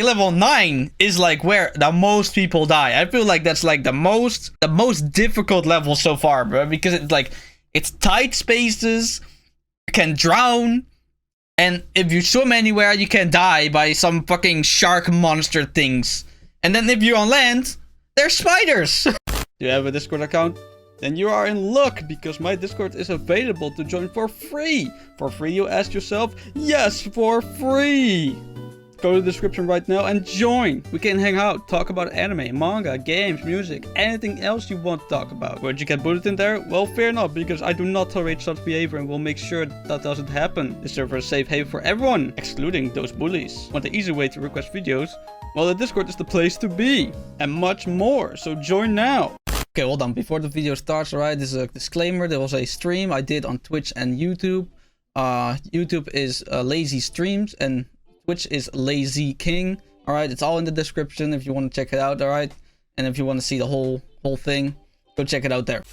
level 9 is like where the most people die. I feel like that's like the most difficult level so far, bro, because it's like it's tight spaces, you can drown, and if you swim anywhere you can die by some fucking shark monster things. And then if you're on land, there's spiders. Do you have a Discord account? Then you are in luck, because my Discord is available to join for free. For free, you ask yourself? Yes, for free! Go to the description right now and join. We can hang out, talk about anime, manga, games, music, anything else you want to talk about. Would you get booted in there? Well, fear not, because I do not tolerate such behavior and will make sure that doesn't happen. The server is a safe haven for everyone, excluding those bullies. Want the easy way to request videos? Well, the Discord is the place to be. And much more, so join now. Okay, hold on. Before the video starts, alright, this is a disclaimer. There was a stream I did on Twitch and YouTube. YouTube is Lazy Streams and Twitch is Lazy King. Alright, it's all in the description if you want to check it out, alright? And if you want to see the whole thing, go check it out there.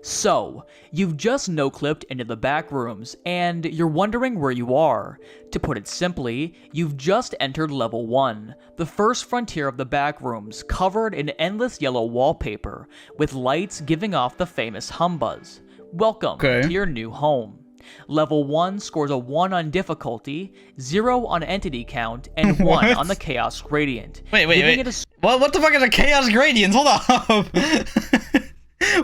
So, you've just no-clipped into the Backrooms, and you're wondering where you are. To put it simply, you've just entered Level 1, the first frontier of the Backrooms, covered in endless yellow wallpaper, with lights giving off the famous hum buzz. Welcome to your new home. Level 1 scores a 1 on difficulty, 0 on entity count, and 1 on the chaos gradient. Wait. What the fuck is a chaos gradient? Hold up.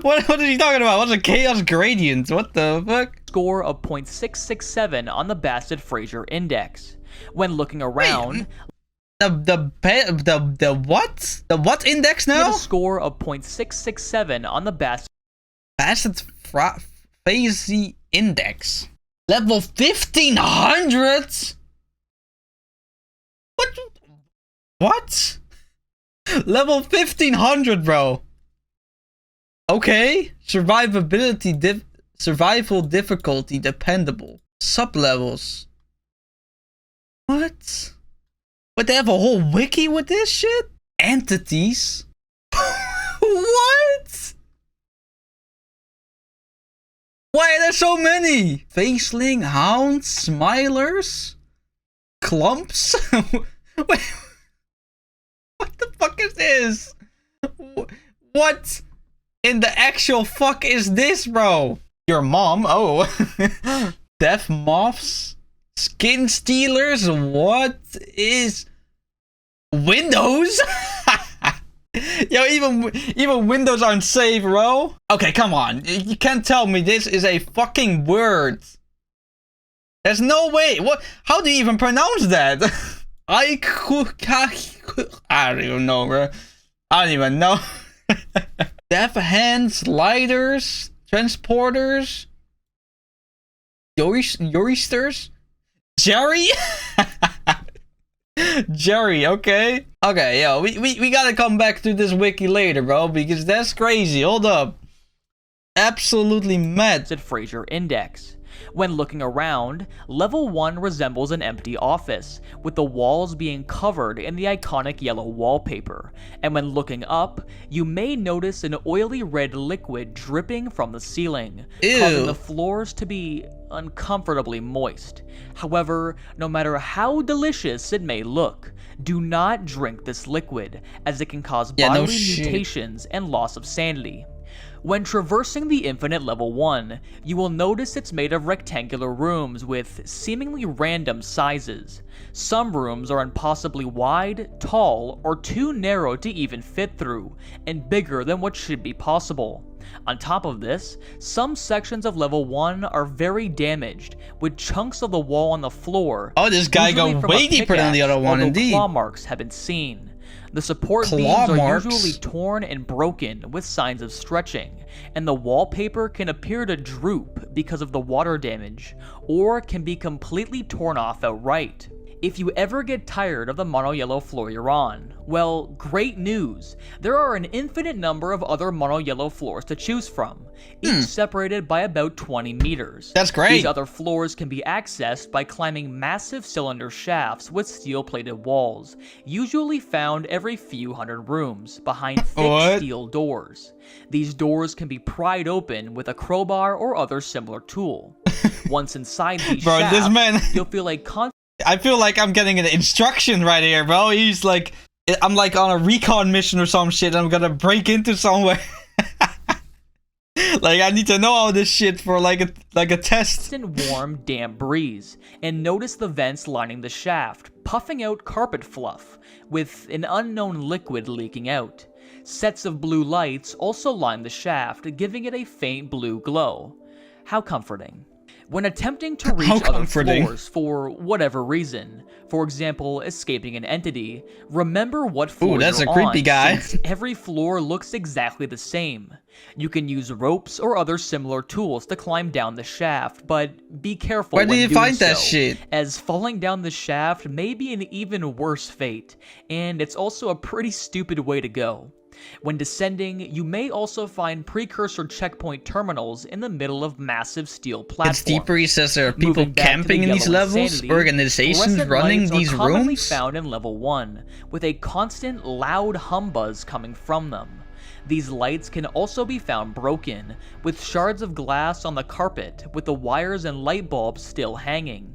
What is he talking about? What's a chaos gradient? What the fuck? Score of 0.667 on the Bastet Fraser Index. When looking around, the what? The what index now? Get a score of 0.667 on the Bastet Fraser Index. Level 1500? What? Level 1500, bro. Okay, survival difficulty dependable. Sublevels. What? But they have a whole wiki with this shit? Entities? What? Why are there so many? Faceling, hounds, smilers, clumps? Wait, what the fuck is this? What in the actual fuck is this, bro? Your mom? Oh. Death moths? Skin stealers? What is Windows? Yo, even Windows aren't safe, bro. Okay, come on. You can't tell me this is a fucking word. There's no way. What? How do you even pronounce that? I don't even know, bro. I don't even know. Death hands, lighters, transporters, Yoristers, Jerry? Jerry, okay. Okay, yo, we gotta come back to this wiki later, bro, because that's crazy. Hold up. Absolutely mad. Fraser Index. When looking around, Level 1 resembles an empty office, with the walls being covered in the iconic yellow wallpaper, and when looking up, you may notice an oily red liquid dripping from the ceiling, causing the floors to be uncomfortably moist. However, no matter how delicious it may look, do not drink this liquid, as it can cause bodily mutations and loss of sanity. When traversing the Infinite Level 1, you will notice it's made of rectangular rooms with seemingly random sizes. Some rooms are impossibly wide, tall, or too narrow to even fit through, and bigger than what should be possible. On top of this, some sections of Level 1 are very damaged, with chunks of the wall on the floor. Oh, this guy goes way deeper than the other one, indeed. Claw marks have been seen. The support beams are usually torn and broken with signs of stretching, and the wallpaper can appear to droop because of the water damage, or can be completely torn off outright. If you ever get tired of the mono yellow floor you're on, well, great news! There are an infinite number of other mono yellow floors to choose from, each separated by about 20 meters. That's great! These other floors can be accessed by climbing massive cylinder shafts with steel-plated walls, usually found every few hundred rooms, behind thick steel doors. These doors can be pried open with a crowbar or other similar tool. Once inside these shafts, you'll feel a constant I feel like I'm getting an instruction right here, bro. He's like, I'm like on a recon mission or some shit. I'm gonna break into somewhere. Like, I need to know all this shit for like a test. Warm, damp breeze, and notice the vents lining the shaft, puffing out carpet fluff, with an unknown liquid leaking out. Sets of blue lights also line the shaft, giving it a faint blue glow. How comforting. When attempting to reach other floors for whatever reason, for example, escaping an entity, remember what floor that's you're a creepy on, guy. since every floor looks exactly the same. You can use ropes or other similar tools to climb down the shaft, but be careful Where when did you doing find that so, shit? as falling down the shaft may be an even worse fate, and it's also a pretty stupid way to go. When descending, you may also find precursor checkpoint terminals in the middle of massive steel platforms. It's deeper, he says there are people camping in these levels, organizations running these are commonly rooms. Found in level 1, with a constant loud hum buzz coming from them. These lights can also be found broken, with shards of glass on the carpet, with the wires and light bulbs still hanging.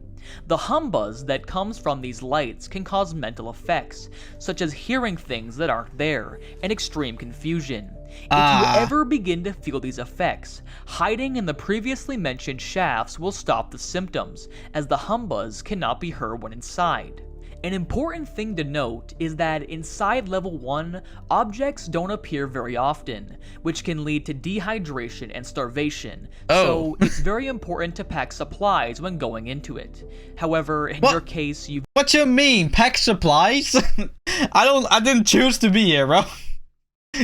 The hum buzz that comes from these lights can cause mental effects, such as hearing things that aren't there, and extreme confusion. If you ever begin to feel these effects, hiding in the previously mentioned shafts will stop the symptoms, as the hum buzz cannot be heard when inside. An important thing to note is that inside level 1, objects don't appear very often, which can lead to dehydration and starvation, so it's very important to pack supplies when going into it. However, in your case, you've— What you mean, pack supplies? I didn't choose to be here, bro.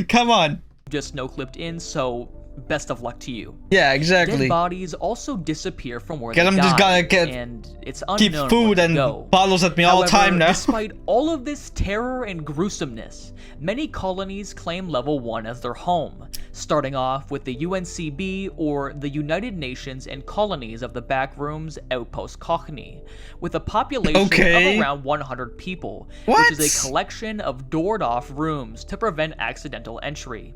Come on. just no-clipped in, so best of luck to you. Yeah, exactly. Dead bodies also disappear from where they I'm just died, gonna and it's keep unknown food where to and go. bottles at me all the time now. Despite all of this terror and gruesomeness, many colonies claim level 1 as their home, starting off with the UNCB, or the United Nations and Colonies of the Backrooms Outpost Cockney, with a population of around 100 people, which is a collection of doored-off rooms to prevent accidental entry.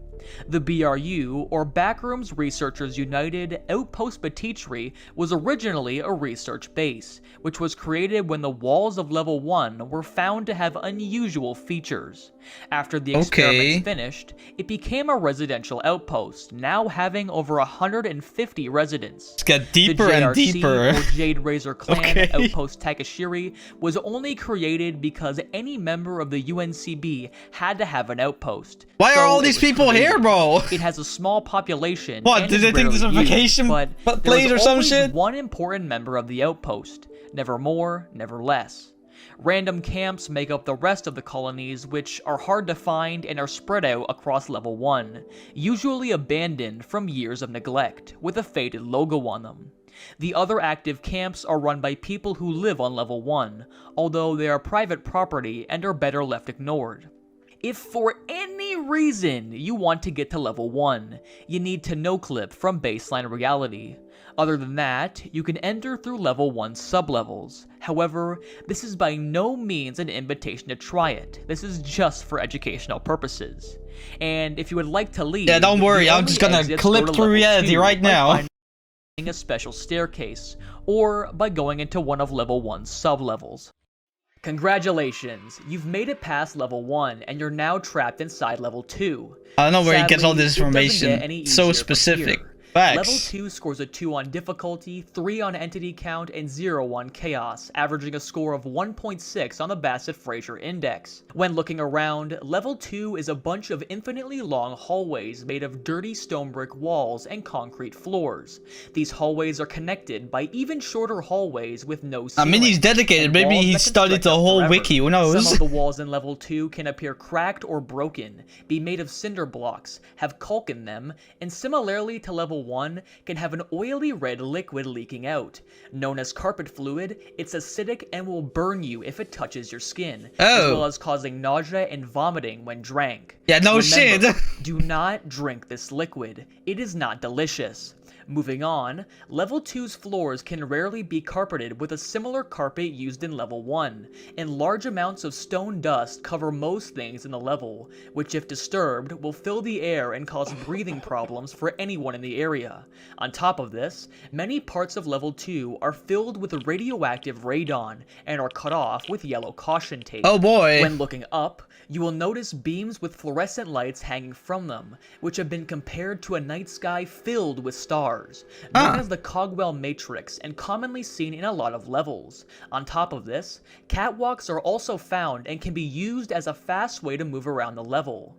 The BRU, or Backrooms Researchers United Outpost Batitri, was originally a research base, which was created when the walls of level 1 were found to have unusual features. After the experiments finished, it became a residential outpost, now having over 150 residents. Let's get deeper the JRC, and deeper. Or Jade Razor Clan Outpost Takashiri was only created because any member of the UNCB had to have an outpost. Why are all these people here, bro? It has a small population. What, did they think this is a vacation place or some shit? One important member of the outpost. Never more, never less. Random camps make up the rest of the colonies, which are hard to find and are spread out across level 1, usually abandoned from years of neglect, with a faded logo on them. The other active camps are run by people who live on level 1, although they are private property and are better left ignored. If for any reason you want to get to level 1, you need to no-clip from baseline reality. Other than that, you can enter through level 1 sublevels. However, this is by no means an invitation to try it. This is just for educational purposes. And if you would like to leave, yeah, don't worry, I'm just gonna clip through reality right now. A special staircase, or by going into one of level 1's sublevels. Congratulations, you've made it past level 1 and you're now trapped inside level 2. I don't know where he gets all this Sadly, information. So specific. Facts. Level 2 scores a 2 on difficulty, 3 on entity count, and 0 on chaos, averaging a score of 1.6 on the Bassett-Fraser Index. When looking around, level 2 is a bunch of infinitely long hallways made of dirty stone brick walls and concrete floors. These hallways are connected by even shorter hallways with no ceiling. I mean, he's dedicated. Maybe he studied the whole wiki. Who knows? Some of the walls in level 2 can appear cracked or broken, be made of cinder blocks, have caulk in them, and similarly to level 1, can have an oily red liquid leaking out. Known as carpet fluid, it's acidic and will burn you if it touches your skin, as well as causing nausea and vomiting when drank. Yeah, no shit. Do not drink this liquid. It is not delicious. Moving on, level 2's floors can rarely be carpeted with a similar carpet used in level 1, and large amounts of stone dust cover most things in the level, which if disturbed will fill the air and cause breathing problems for anyone in the area. On top of this, many parts of level 2 are filled with radioactive radon and are cut off with yellow caution tape. Oh boy. When looking up, you will notice beams with fluorescent lights hanging from them, which have been compared to a night sky filled with stars, known as the Cogwell Matrix and commonly seen in a lot of levels. On top of this, catwalks are also found and can be used as a fast way to move around the level.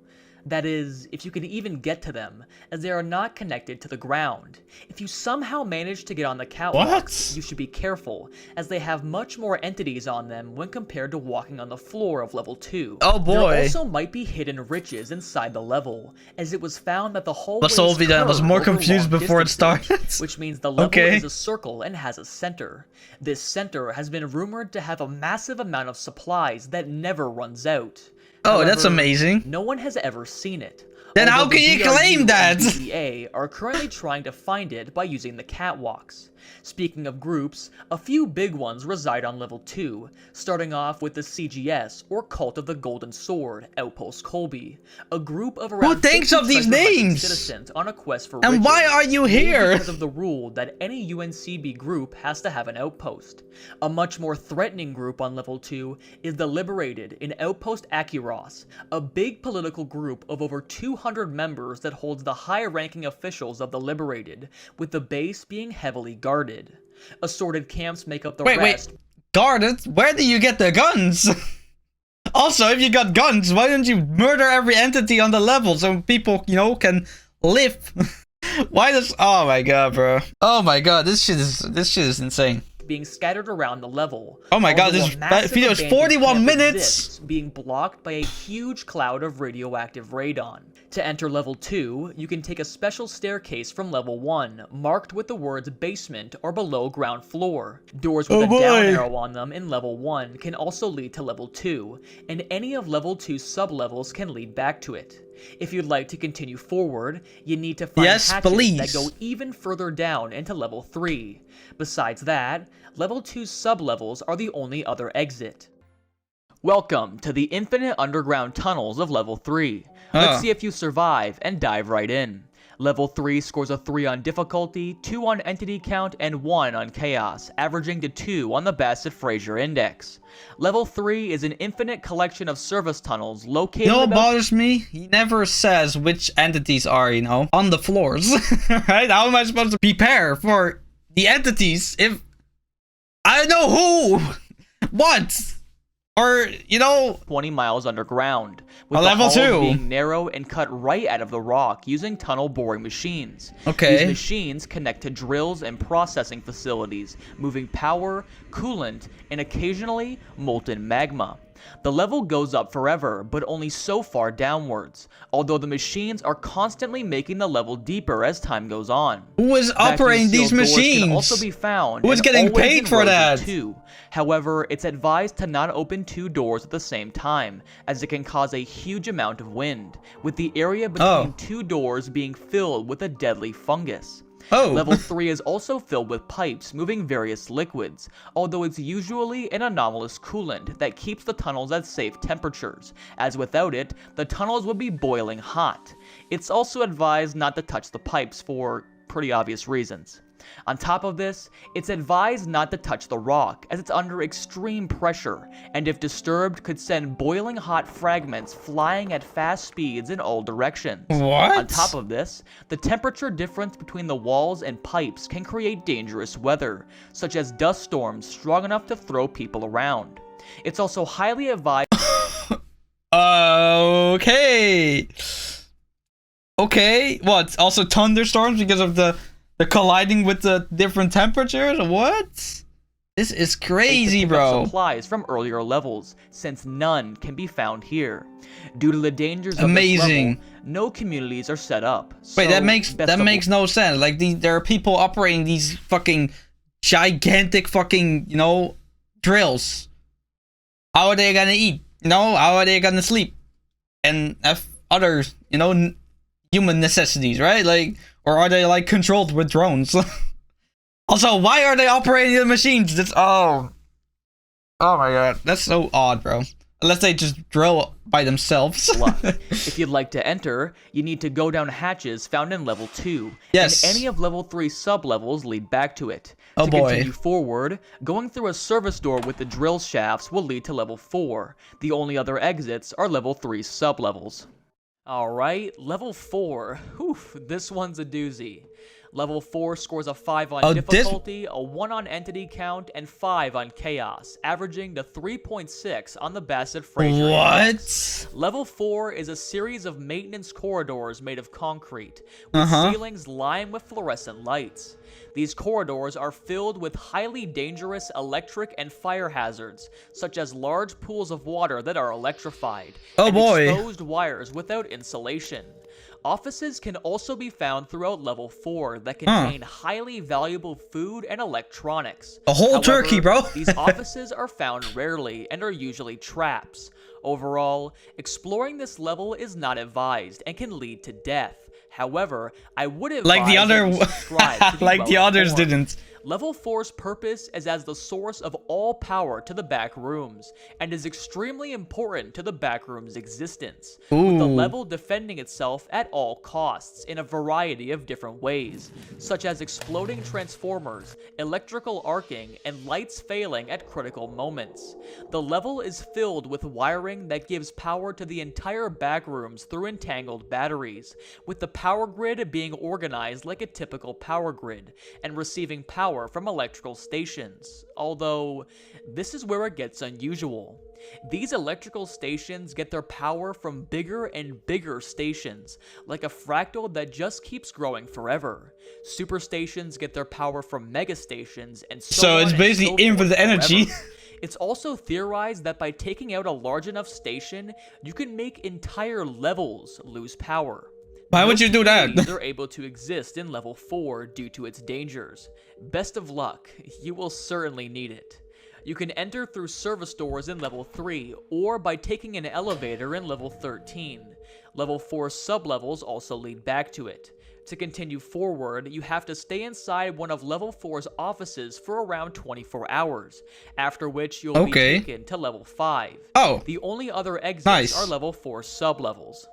That is, if you can even get to them, as they are not connected to the ground. If you somehow manage to get on the catwalks, you should be careful, as they have much more entities on them when compared to walking on the floor of level 2. Oh boy. There also might be hidden riches inside the level, as it was found that the hallways I was more curve over confused long before it distances, started. which means the level Okay. is a circle and has a center. This center has been rumored to have a massive amount of supplies that never runs out. Oh, that's However, amazing. No one has ever seen it. Then although how can the you DRU claim and that? DEA are currently trying to find it by using the catwalks. Speaking of groups, a few big ones reside on level 2, starting off with the CGS, or Cult of the Golden Sword, Outpost Colby, a group of around Who thinks 50 of these treasure-hunting names? citizens on a quest for And riches, why are you made here? because of the rule that any UNCB group has to have an outpost. A much more threatening group on level 2 is the Liberated in Outpost Acuros, a big political group of over 200 members that holds the high-ranking officials of the Liberated, with the base being heavily guarded. Assorted camps make up the rest. Guarded? Where do you get the guns? Also, if you got guns, why don't you murder every entity on the level so people, you know, can live? Why does... Oh my god, bro. Oh my god, this shit is insane. Being scattered around the level. Oh my god, Although this a massive video is abandoned 41 camp minutes! exists, being blocked by a huge cloud of radioactive radon. To enter level 2, you can take a special staircase from level 1, marked with the words basement or below ground floor. Doors with a down arrow on them in level 1 can also lead to level 2, and any of level 2's sub-levels can lead back to it. If you'd like to continue forward, you need to find hatches that go even further down into level 3. Besides that, level 2's sub-levels are the only other exit. Welcome to the infinite underground tunnels of level 3. Let's see if you survive and dive right in. Level 3 scores a 3 on difficulty, 2 on entity count, and 1 on chaos, averaging to 2 on the Bassett-Fraser Index. Level 3 is an infinite collection of service tunnels located You know what bothers me? He never says which entities are, you know, on the floors. Right? How am I supposed to prepare for the entities if I don't know who? What? Or, you know... 20 miles underground, with the level halls 2 being narrow and cut right out of the rock using tunnel boring machines. Okay. These machines connect to drills and processing facilities, moving power, coolant, and occasionally molten magma. The level goes up forever, but only so far downwards, although the machines are constantly making the level deeper as time goes on. Who is operating these machines? Can also be found. Who is getting paid for that? Too. However, it's advised to not open 2 doors at the same time, as it can cause a huge amount of wind, with the area between 2 doors being filled with a deadly fungus. Level 3 is also filled with pipes moving various liquids, although it's usually an anomalous coolant that keeps the tunnels at safe temperatures, as without it, the tunnels would be boiling hot. It's also advised not to touch the pipes for pretty obvious reasons. On top of this, it's advised not to touch the rock, as it's under extreme pressure, and if disturbed could send boiling hot fragments flying at fast speeds in all directions. What? On top of this, the temperature difference between the walls and pipes can create dangerous weather, such as dust storms strong enough to throw people around. It's also highly advised... Okay. Okay, what? Also thunderstorms because of the colliding with the different temperatures? What? This is crazy, bro. Supplies from earlier levels, since none can be found here. Due to the dangers of this level, no communities are set up. Wait, that makes no sense. Like there are people operating these fucking gigantic fucking, you know, drills. How are they gonna eat? You know, how are they gonna sleep? And have other, you know, human necessities, right? Like, Or are they like controlled with drones? Also, why are they operating the machines? That's oh my god, that's so odd, bro. Unless they just drill by themselves. If you'd like to enter, you need to go down hatches found in level 2. Yes. And any of level 3 sub-levels lead back to it. Oh to boy. continue forward, going through a service door with the drill shafts will lead to level 4. The only other exits are level 3 sub-levels. Alright, level 4. Oof, this one's a doozy. Level 4 scores a 5 on difficulty, a 1 on entity count, and 5 on chaos, averaging to 3.6 on the Bassett-Fraser Index. Level 4 is a series of maintenance corridors made of concrete, with ceilings lined with fluorescent lights. These corridors are filled with highly dangerous electric and fire hazards, such as large pools of water that are electrified, and exposed wires without insulation. Offices can also be found throughout level 4 that contain highly valuable food and electronics. A whole turkey, bro! These offices are found rarely and are usually traps. Overall, exploring this level is not advised and can lead to death. However, I would advise like the other like the others didn't. Level 4's purpose is as the source of all power to the Backrooms, and is extremely important to the Backrooms' existence, with the level defending itself at all costs in a variety of different ways, such as exploding transformers, electrical arcing, and lights failing at critical moments. The level is filled with wiring that gives power to the entire Backrooms through entangled batteries, with the power grid being organized like a typical power grid, and receiving power from electrical stations, although this is where it gets unusual. These electrical stations get their power from bigger and bigger stations, like a fractal that just keeps growing forever. Superstations get their power from megastations, and so it's basically infinite energy. It's also theorized that by taking out a large enough station, you can make entire levels lose power. Why would you do that? They're able to exist in level 4 due to its dangers. Best of luck, you will certainly need it. You can enter through service doors in level 3, or by taking an elevator in level 13. Level 4 sub-levels also lead back to it. To continue forward, you have to stay inside one of level 4's offices for around 24 hours, after which you'll be taken to level 5. The only other exits are level 4 sub-levels.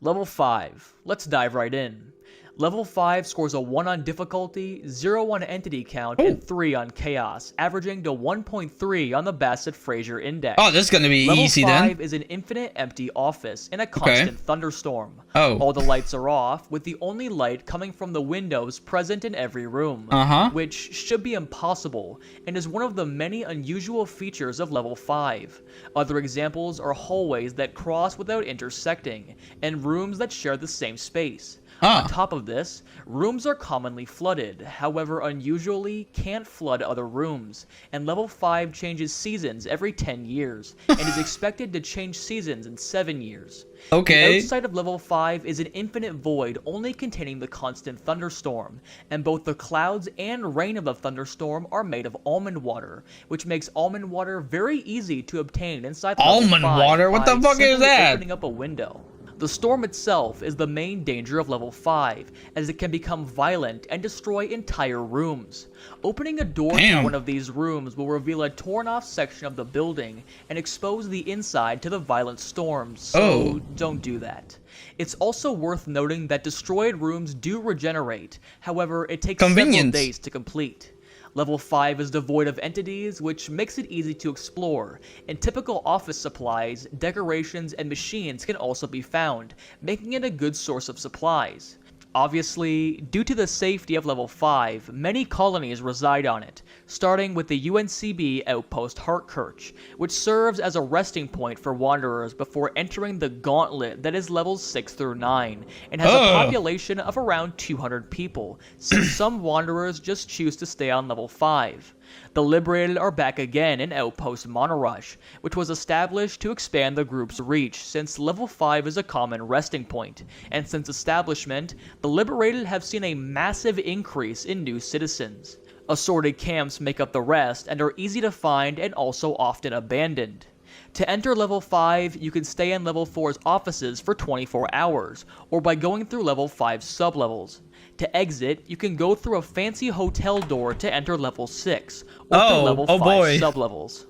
Level 5. Let's dive right in. Level 5 scores a 1 on difficulty, 0 on entity count, and 3 on chaos, averaging to 1.3 on the Bassett-Fraser Index. Oh, this is gonna be easy then. Level 5 is an infinite empty office in a constant thunderstorm. All the lights are off, with the only light coming from the windows present in every room, which should be impossible, and is one of the many unusual features of Level 5. Other examples are hallways that cross without intersecting, and rooms that share the same space. On top of this, rooms are commonly flooded, however unusually can't flood other rooms, and Level 5 changes seasons every 10 years, and is expected to change seasons in 7 years. The outside of Level 5 is an infinite void only containing the constant thunderstorm, and both the clouds and rain of the thunderstorm are made of almond water, which makes almond water very easy to obtain inside Almond water? What the fuck is that? Opening up a window. The storm itself is the main danger of Level 5, as it can become violent and destroy entire rooms. Opening a door to one of these rooms will reveal a torn-off section of the building and expose the inside to the violent storms, so don't do that. It's also worth noting that destroyed rooms do regenerate, however it takes several days to complete. Level 5 is devoid of entities, which makes it easy to explore, and typical office supplies, decorations, and machines can also be found, making it a good source of supplies. Obviously, due to the safety of Level 5, many colonies reside on it, starting with the UNCB outpost Hartkirch, which serves as a resting point for wanderers before entering the Gauntlet that is levels 6 through 9, and has a population of around 200 people, since some wanderers just choose to stay on Level 5. The Liberated are back again in Outpost Monorush, which was established to expand the group's reach since Level 5 is a common resting point, and since establishment, the Liberated have seen a massive increase in new citizens. Assorted camps make up the rest and are easy to find and also often abandoned. To enter Level 5, you can stay in Level 4's offices for 24 hours, or by going through Level 5's sublevels. To exit, you can go through a fancy hotel door to enter level 6, or through level 5 boy. sublevels.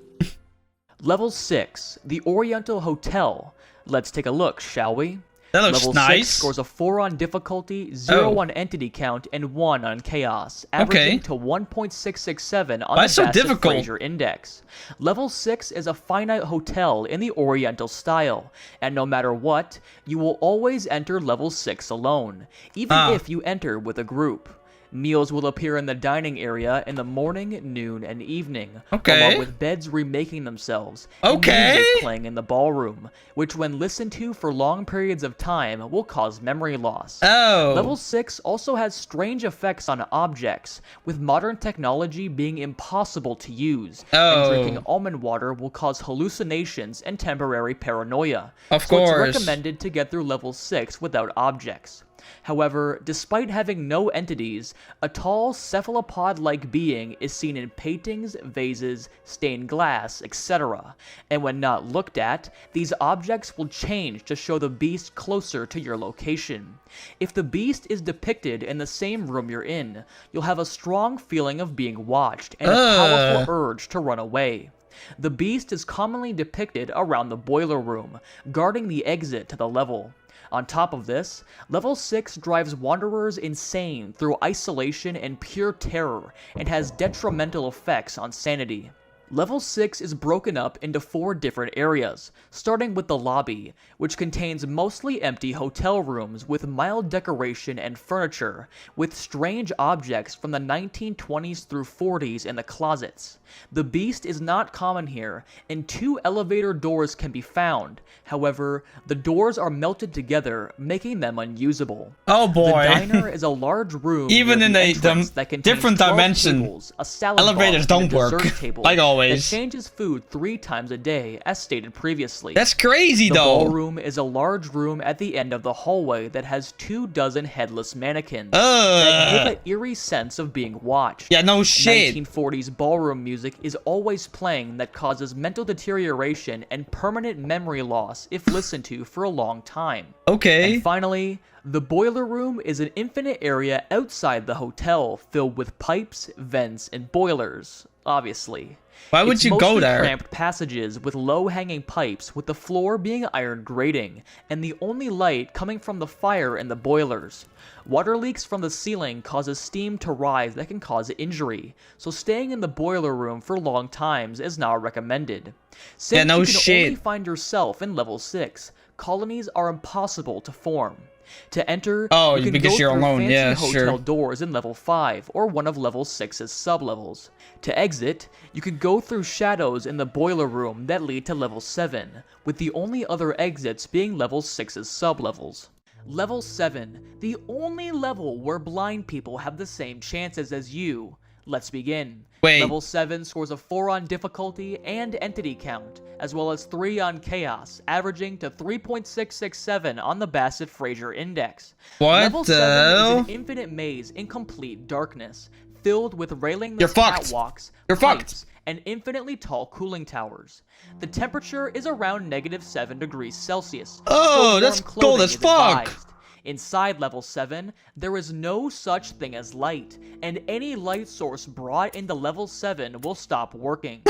Level 6, the Oriental Hotel. Let's take a look, shall we? That looks Level nice. 6 scores a 4 on difficulty, 0 on entity count, and 1 on chaos, averaging to 1.667 on Why so the difficult? Bassett-Fraser Index. Level 6 is a finite hotel in the Oriental style, and no matter what, you will always enter level 6 alone, even if you enter with a group. Meals will appear in the dining area in the morning, noon, and evening, along with beds remaking themselves, and music playing in the ballroom, which when listened to for long periods of time will cause memory loss. Level 6 also has strange effects on objects, with modern technology being impossible to use, and drinking almond water will cause hallucinations and temporary paranoia. So it's recommended to get through level 6 without objects. However, despite having no entities, a tall cephalopod-like being is seen in paintings, vases, stained glass, etc. And when not looked at, these objects will change to show the beast closer to your location. If the beast is depicted in the same room you're in, you'll have a strong feeling of being watched and a powerful urge to run away. The beast is commonly depicted around the boiler room, guarding the exit to the level. On top of this, level 6 drives wanderers insane through isolation and pure terror, and has detrimental effects on sanity. Level 6 is broken up into 4 different areas, starting with the lobby, which contains mostly empty hotel rooms with mild decoration and furniture, with strange objects from the 1920s through 40s in the closets. The beast is not common here, and 2 elevator doors can be found. However, the doors are melted together, making them unusable. Oh boy. The diner is a large room even in a that different dimension. Tables, a salad elevators bar, don't work. Table like always. That changes food 3 times a day, as stated previously. That's crazy the though. The ballroom is a large room at the end of the hallway that has 24 headless mannequins that give an eerie sense of being watched. Yeah, no shit. 1940s ballroom music is always playing that causes mental deterioration and permanent memory loss if listened to for a long time. Okay. And finally, the boiler room is an infinite area outside the hotel filled with pipes, vents, and boilers, obviously. Why would you go there? Cramped passages with low-hanging pipes, with the floor being iron grating, and the only light coming from the fire in the boilers. Water leaks from the ceiling causes steam to rise that can cause injury, so staying in the boiler room for long times is not recommended. Since you can only find yourself in level 6, colonies are impossible to form. To enter, you can go through fancy hotel doors in level 5 or one of level 6's sublevels. To exit, you can go through shadows in the boiler room that lead to level 7, with the only other exits being level 6's sublevels. Level 7, the only level where blind people have the same chances as you. Let's begin. Level 7 scores a 4 on difficulty and entity count, as well as 3 on chaos, averaging to 3.667 on the Bassett-Fraser Index. Level 7 is an infinite maze in complete darkness, filled with railingless catwalks, pipes, and infinitely tall cooling towers. The temperature is around -7 degrees Celsius. Oh, that's cold as fuck! Inside level 7, there is no such thing as light, and any light source brought into level 7 will stop working.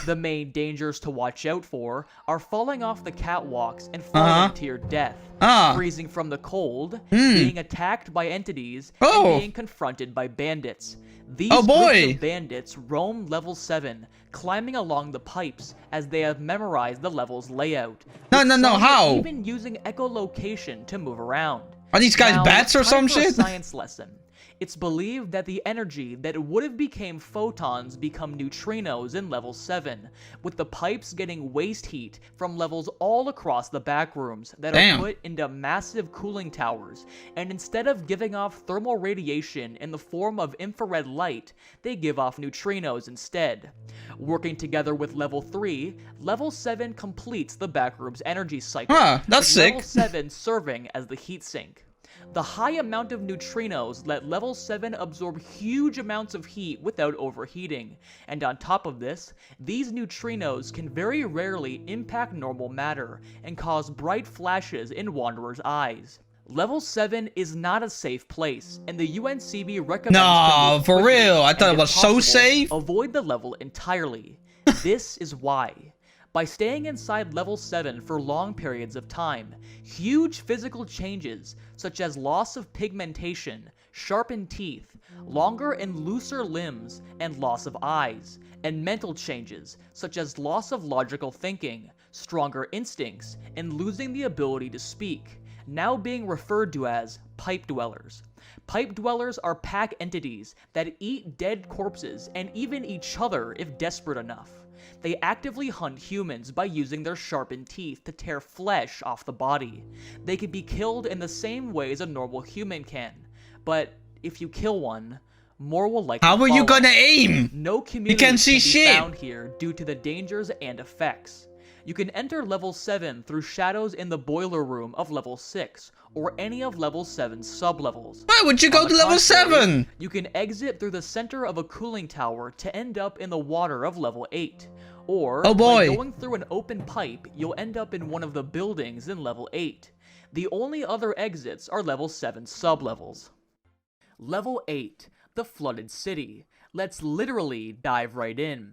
The main dangers to watch out for are falling off the catwalks and falling to your death, freezing from the cold, being attacked by entities, and being confronted by bandits. These groups of bandits roam level 7, climbing along the pipes as they have memorized the level's layout. How? Even using echolocation to move around. Are these guys bats or some shit? A science lesson. It's believed that the energy that would have became photons become neutrinos in level 7, with the pipes getting waste heat from levels all across the backrooms that are put into massive cooling towers, and instead of giving off thermal radiation in the form of infrared light, they give off neutrinos instead. Working together with level 3, level 7 completes the backroom's energy cycle, that's sick. Level 7 serving as the heat sink. The high amount of neutrinos let level 7 absorb huge amounts of heat without overheating, and on top of this, these neutrinos can very rarely impact normal matter and cause bright flashes in Wanderer's eyes. Level 7 is not a safe place, and the UNCB recommends No, for real. I thought it was so safe. Avoid the level entirely. This is why. By staying inside level 7 for long periods of time, huge physical changes such as loss of pigmentation, sharpened teeth, longer and looser limbs, and loss of eyes, and mental changes such as loss of logical thinking, stronger instincts, and losing the ability to speak, now being referred to as pipe dwellers. Pipe dwellers are pack entities that eat dead corpses and even each other if desperate enough. They actively hunt humans by using their sharpened teeth to tear flesh off the body. They can be killed in the same way as a normal human can, but if you kill one, more will likely follow. How are you gonna aim? No community can be found here due to the dangers and effects. You can enter level 7 through shadows in the boiler room of level 6, or any of level 7's sublevels. Why would you go to level 7? You can exit through the center of a cooling tower to end up in the water of level 8. Or, by going through an open pipe, you'll end up in one of the buildings in level 8. The only other exits are level 7 sublevels. Level 8, the Flooded City. Let's literally dive right in.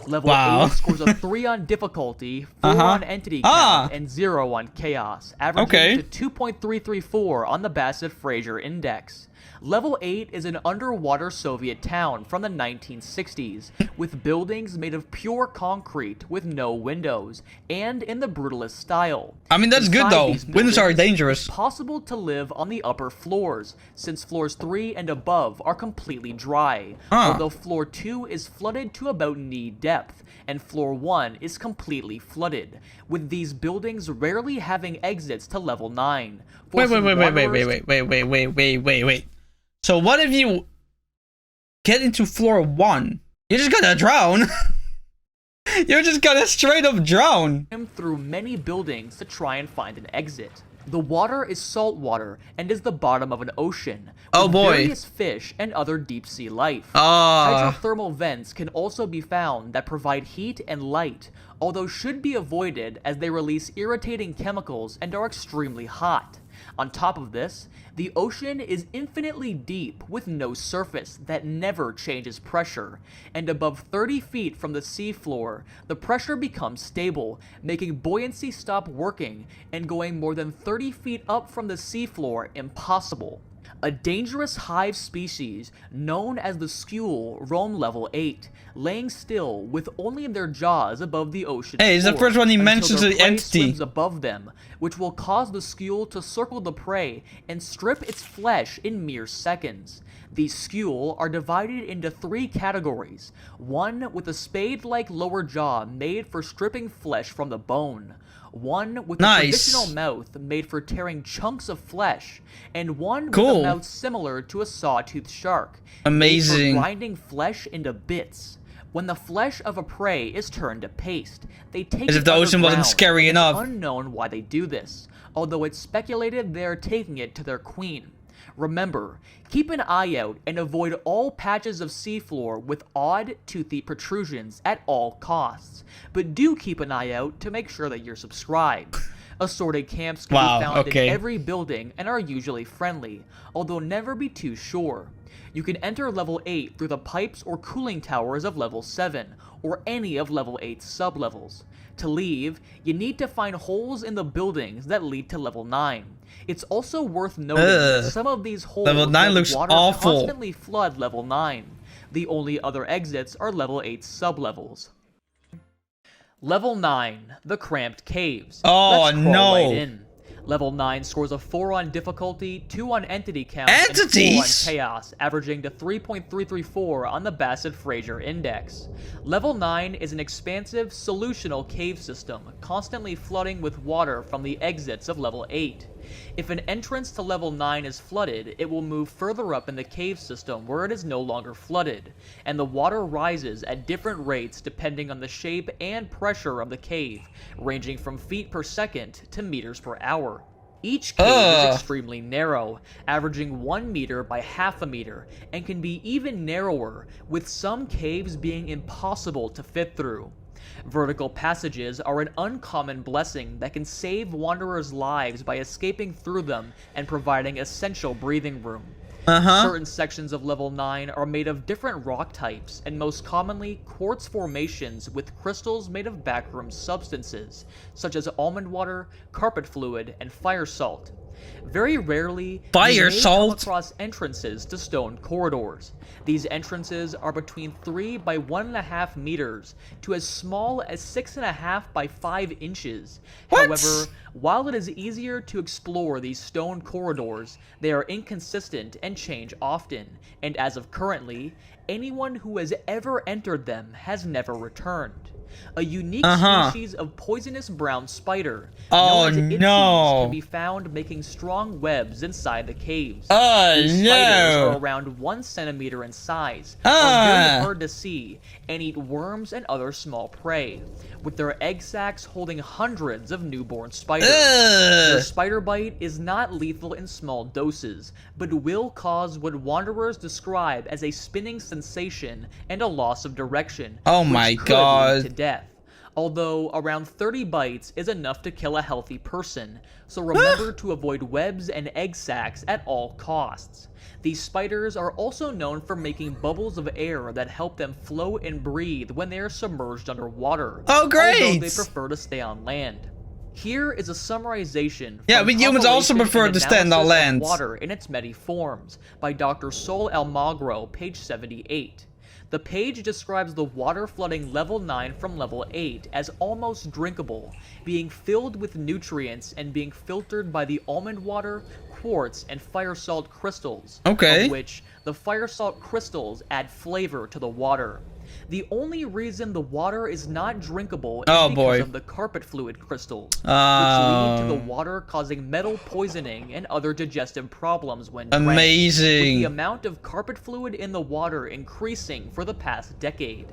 Level 8 scores a 3 on difficulty, 4 on entity count, and 0 on chaos, averaging to 2.334 on the Bassett-Fraser Index. Level 8 is an underwater Soviet town from the 1960s, with buildings made of pure concrete with no windows, and in the brutalist style. I mean, that's good though. Windows are dangerous. It's possible to live on the upper floors, since floors 3 and above are completely dry, although floor 2 is flooded to about knee depth, and floor 1 is completely flooded, with these buildings rarely having exits to level 9. Wait. So what if you get into floor 1? You're just gonna drown. You're just gonna straight up drown. Through many buildings to try and find an exit. The water is salt water and is the bottom of an ocean. With various fish and other deep sea life. Hydrothermal vents can also be found that provide heat and light, although should be avoided as they release irritating chemicals and are extremely hot. On top of this, the ocean is infinitely deep with no surface that never changes pressure, and above 30 feet from the seafloor, the pressure becomes stable, making buoyancy stop working, and going more than 30 feet up from the seafloor impossible. A dangerous hive species known as the skule roam level 8, laying still with only their jaws above the ocean floor. Hey, it's the first one he mentions the entity. Swims above them, which will cause the skule to circle the prey and strip its flesh in mere seconds. These skule are divided into 3 categories, one with a spade-like lower jaw made for stripping flesh from the bone, one with a traditional mouth made for tearing chunks of flesh, and one with a mouth similar to a sawtooth shark, made for grinding flesh into bits. When the flesh of a prey is turned to paste, they take it as if the ocean wasn't scary enough. It's unknown why they do this, although it's speculated they are taking it to their queen. Remember, keep an eye out and avoid all patches of seafloor with odd, toothy protrusions at all costs, but do keep an eye out to make sure that you're subscribed. Assorted camps can be found in every building and are usually friendly, although never be too sure. You can enter level 8 through the pipes or cooling towers of level 7, or any of level 8's sublevels. To leave, you need to find holes in the buildings that lead to level 9. It's also worth noting that some of these holes level 9 looks awful. Constantly flood level 9. The only other exits are level 8 sublevels. Level 9, the Cramped Caves. Let's crawl right in. Level 9 scores a 4 on difficulty, 2 on entity count, and 4 on chaos, averaging to 3.334 on the Bassett-Fraser Index. Level 9 is an expansive, solutional cave system, constantly flooding with water from the exits of level 8. If an entrance to level 9 is flooded, it will move further up in the cave system where it is no longer flooded, and the water rises at different rates depending on the shape and pressure of the cave, ranging from feet per second to meters per hour. Each cave is extremely narrow, averaging 1 meter by half a meter, and can be even narrower, with some caves being impossible to fit through. Vertical passages are an uncommon blessing that can save wanderers' lives by escaping through them and providing essential breathing room. Certain sections of level 9 are made of different rock types, and most commonly quartz formations with crystals made of backroom substances, such as almond water, carpet fluid, and fire salt. Very rarely, you may come across entrances to stone corridors. These entrances are between 3 by 1.5 meters to as small as 6.5 by 5 inches. However, while it is easier to explore these stone corridors, they are inconsistent and change often, and as of currently, anyone who has ever entered them has never returned. A unique species of poisonous brown spider, known as Itzies, can be found making strong webs inside the caves. These spiders are around 1 centimeter in size, are very hard to see, and eat worms and other small prey, with their egg sacs holding hundreds of newborn spiders. Their spider bite is not lethal in small doses, but will cause what wanderers describe as a spinning sensation and a loss of direction, which could lead to death. Although around 30 bites is enough to kill a healthy person, so remember to avoid webs and egg sacs at all costs. These spiders are also known for making bubbles of air that help them float and breathe when they are submerged underwater. Oh, great! Although they prefer to stay on land. Here is a summarization. Yeah, we humans also prefer to stand on land. Water in its many forms by Dr. Sol Almagro, page 78. The page describes the water flooding level 9 from level 8 as almost drinkable, being filled with nutrients and being filtered by the almond water, quartz, and fire salt crystals, of which the fire salt crystals add flavor to the water. The only reason the water is not drinkable is because of the carpet fluid crystals, which lead to the water causing metal poisoning and other digestive problems when drank, with the amount of carpet fluid in the water increasing for the past decade.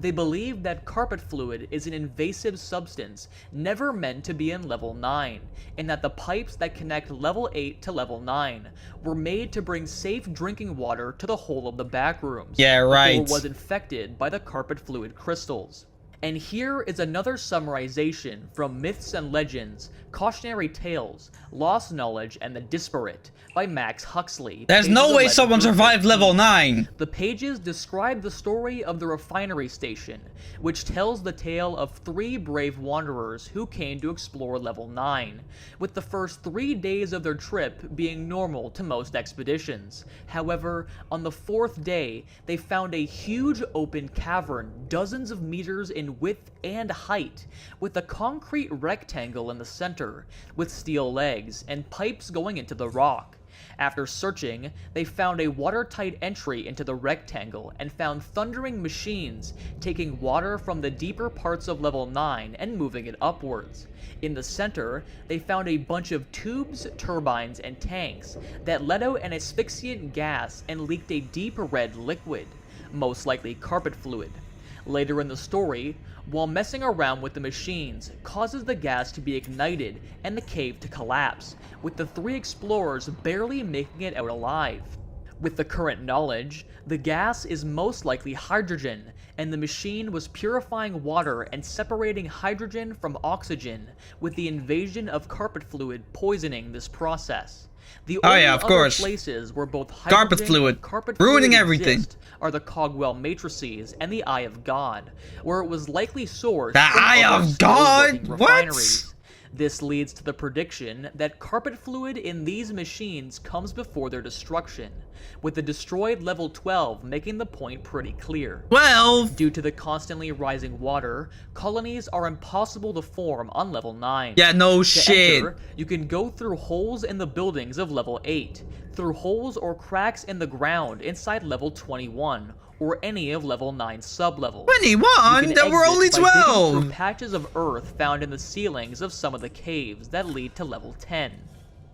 They believe that carpet fluid is an invasive substance never meant to be in level 9, and that the pipes that connect level 8 to level 9 were made to bring safe drinking water to the whole of the backrooms before it was infected by the carpet fluid crystals. And here is another summarization from Myths and Legends, Cautionary Tales, Lost Knowledge, and the Disparate by Max Huxley. There's no way someone survived level 9! The pages describe the story of the refinery station, which tells the tale of 3 brave wanderers who came to explore level 9, with the first 3 days of their trip being normal to most expeditions. However, on the 4th day, they found a huge open cavern dozens of meters in width and height, with a concrete rectangle in the center, with steel legs and pipes going into the rock. After searching, they found a watertight entry into the rectangle and found thundering machines taking water from the deeper parts of level 9 and moving it upwards. In the center, they found a bunch of tubes, turbines, and tanks that let out an asphyxiant gas and leaked a deep red liquid, most likely carpet fluid. Later in the story, while messing around with the machines causes the gas to be ignited and the cave to collapse, with the 3 explorers barely making it out alive. With the current knowledge, the gas is most likely hydrogen, and the machine was purifying water and separating hydrogen from oxygen, with the invasion of carpet fluid poisoning this process. The only other places where both hydrogen and carpet fluid exist are the Cogwell matrices and the Eye of God, where it was likely sourced from Eye of God? Refineries. This leads to the prediction that carpet fluid in these machines comes before their destruction, with the destroyed level 12 making the point pretty clear. 12? Due to the constantly rising water, colonies are impossible to form on level 9. Yeah, no shit. Enter, you can go through holes in the buildings of level 8, through holes or cracks in the ground inside level 21, or any of level 9's sublevels. 21? There were only 12! Through patches of earth found in the ceilings of some of the caves that lead to level 10.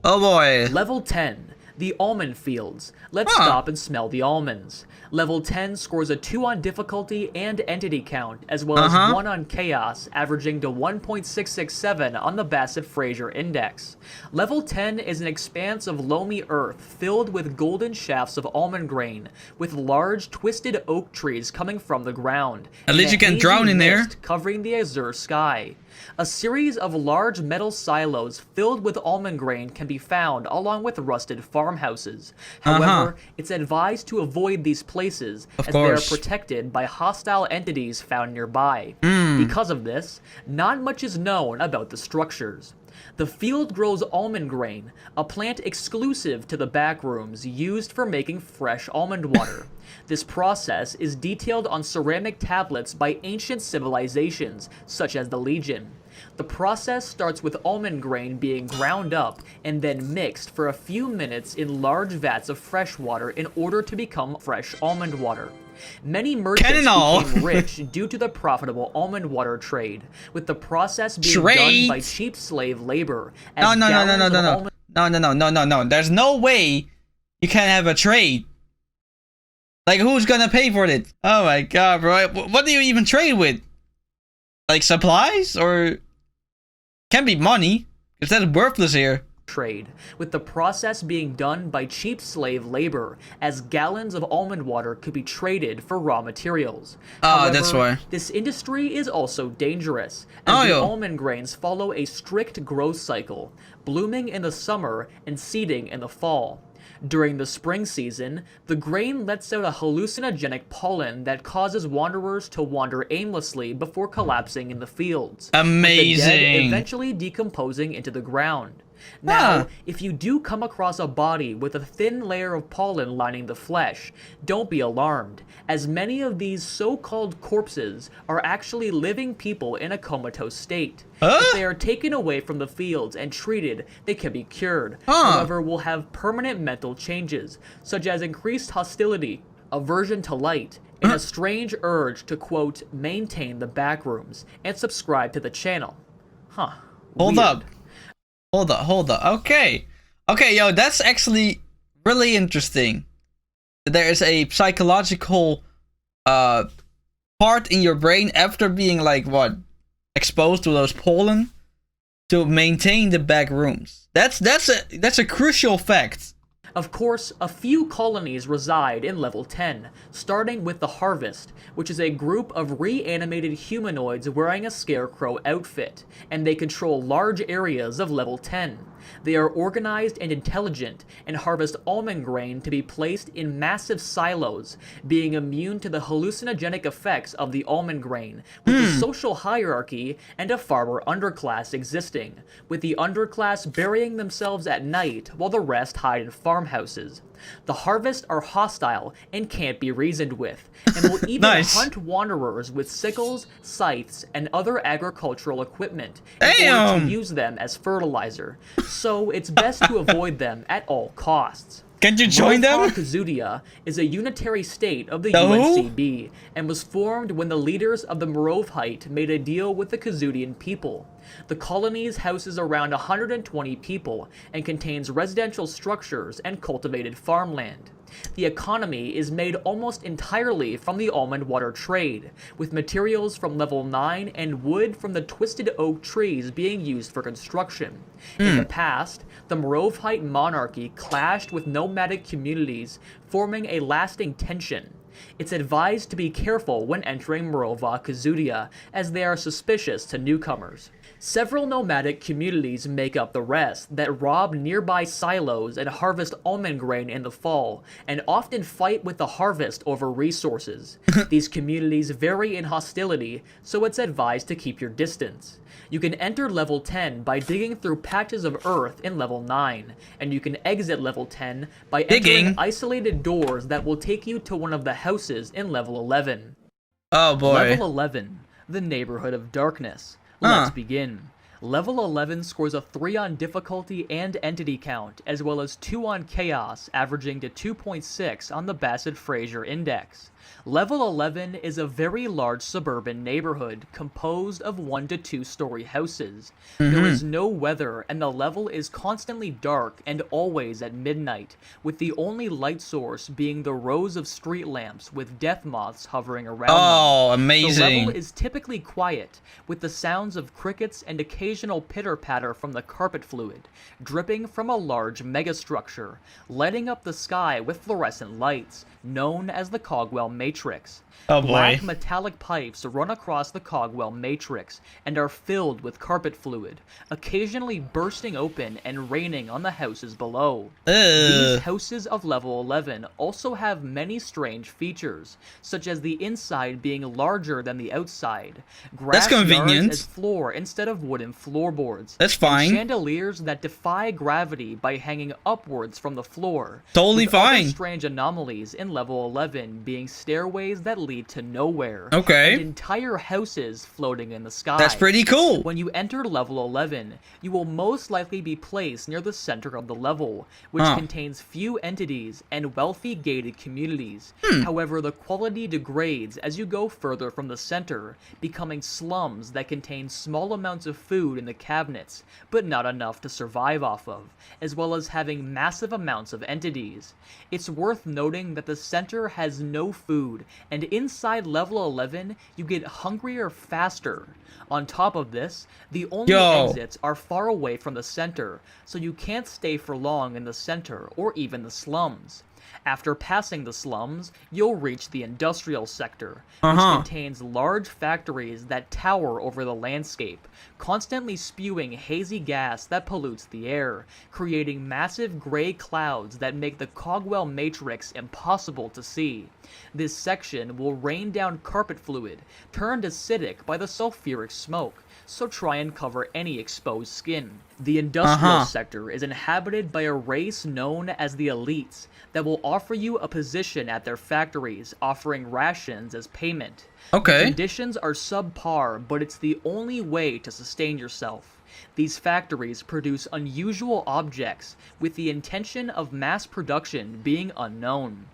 Oh boy. Level 10. The almond fields. Let's Huh. stop and smell the almonds. Level 10 scores a 2 on difficulty and entity count, as well as 1 on chaos, averaging to 1.667 on the Bassett-Fraser Index. Level 10 is an expanse of loamy earth filled with golden shafts of almond grain, with large twisted oak trees coming from the ground. At least and you a can drown hazy in there. mist covering the azure sky. A series of large metal silos filled with almond grain can be found along with rusted farmhouses. However, it's advised to avoid these places as they are protected by hostile entities found nearby. Because of this, not much is known about the structures. The field grows almond grain, a plant exclusive to the backrooms used for making fresh almond water. This process is detailed on ceramic tablets by ancient civilizations, such as the Legion. The process starts with almond grain being ground up and then mixed for a few minutes in large vats of fresh water in order to become fresh almond water. Many merchants became rich due to the profitable almond water trade, with the process being done by cheap slave labor. No. There's no way you can have a trade. Like, who's gonna pay for it? Oh my god, bro. What do you even trade with? Like, supplies? Or can be money, because that's worthless here. Trade, with the process being done by cheap slave labor, as gallons of almond water could be traded for raw materials. However, that's why. This industry is also dangerous, as the almond grains follow a strict growth cycle, blooming in the summer and seeding in the fall. During the spring season, the grain lets out a hallucinogenic pollen that causes wanderers to wander aimlessly before collapsing in the fields. Amazing. With the dead eventually decomposing into the ground. Now, if you do come across a body with a thin layer of pollen lining the flesh, don't be alarmed, as many of these so-called corpses are actually living people in a comatose state. If they are taken away from the fields and treated, they can be cured. However, will have permanent mental changes, such as increased hostility, aversion to light, and a strange urge to, quote, maintain the backrooms and subscribe to the channel. Hold up. Okay, yo, that's actually really interesting. There is a psychological part in your brain after being, like, what, exposed to those pollen to maintain the back rooms. That's a crucial fact. Of course, a few colonies reside in level 10, starting with the Harvest, which is a group of reanimated humanoids wearing a scarecrow outfit, and they control large areas of level 10. They are organized and intelligent, and harvest almond grain to be placed in massive silos, being immune to the hallucinogenic effects of the almond grain, with the social hierarchy and a farmer underclass existing, with the underclass burying themselves at night while the rest hide in farmhouses. The Harvest are hostile and can't be reasoned with, and will even hunt wanderers with sickles, scythes, and other agricultural equipment in order to use them as fertilizer, so it's best to avoid them at all costs. Can you join them? Kazudia is a unitary state of the UNCB, and was formed when the leaders of the Morovite made a deal with the Kazudian people. The colonies houses around 120 people, and contains residential structures and cultivated farmland. The economy is made almost entirely from the almond water trade, with materials from level 9 and wood from the twisted oak trees being used for construction. In the past, the Morovite monarchy clashed with nomadic communities, forming a lasting tension. It's advised to be careful when entering Morova Kazudia, as they are suspicious to newcomers. Several nomadic communities make up the rest that rob nearby silos and harvest almond grain in the fall, and often fight with the Harvest over resources. These communities vary in hostility, so it's advised to keep your distance. You can enter level 10 by digging through patches of earth in level 9, and you can exit level 10 by entering isolated doors that will take you to one of the houses in level 11. Oh boy. Level 11, the Neighborhood of Darkness. Let's begin. Level 11 scores a 3 on difficulty and entity count, as well as 2 on chaos, averaging to 2.6 on the Bassett-Fraser Index. Level 11 is a very large suburban neighborhood composed of 1 to 2 story houses. There is no weather and the level is constantly dark and always at midnight, with the only light source being the rows of street lamps with death moths hovering around Oh, them. amazing. The level is typically quiet, with the sounds of crickets and occasional pitter-patter from the carpet fluid, dripping from a large megastructure, lighting up the sky with fluorescent lights, known as the Cogwell Matrix. Oh boy. Black metallic pipes run across the Cogwell Matrix and are filled with carpet fluid, occasionally bursting open and raining on the houses below. These houses of level 11 also have many strange features, such as the inside being larger than the outside, grass That's convenient. yards as floor instead of wooden floorboards, That's fine. and chandeliers that defy gravity by hanging upwards from the floor. Totally with other fine. strange anomalies in level 11 being stairways that lead to nowhere, Okay. and entire houses floating in the sky. That's pretty cool. When you enter level 11, you will most likely be placed near the center of the level, which Huh. contains few entities and wealthy gated communities. Hmm. However, the quality degrades as you go further from the center, becoming slums that contain small amounts of food in the cabinets, but not enough to survive off of, as well as having massive amounts of entities. It's worth noting that the center has no food, and inside level 11, you get hungrier faster. On top of this, the only exits are far away from the center, so you can't stay for long in the center or even the slums. After passing the slums, you'll reach the industrial sector, which contains large factories that tower over the landscape, constantly spewing hazy gas that pollutes the air, creating massive gray clouds that make the Cogwell Matrix impossible to see. This section will rain down carpet fluid, turned acidic by the sulfuric smoke, so try and cover any exposed skin. The industrial sector is inhabited by a race known as the Elites that will offer you a position at their factories, offering rations as payment. Okay. The conditions are subpar, but it's the only way to sustain yourself. These factories produce unusual objects, with the intention of mass production being unknown.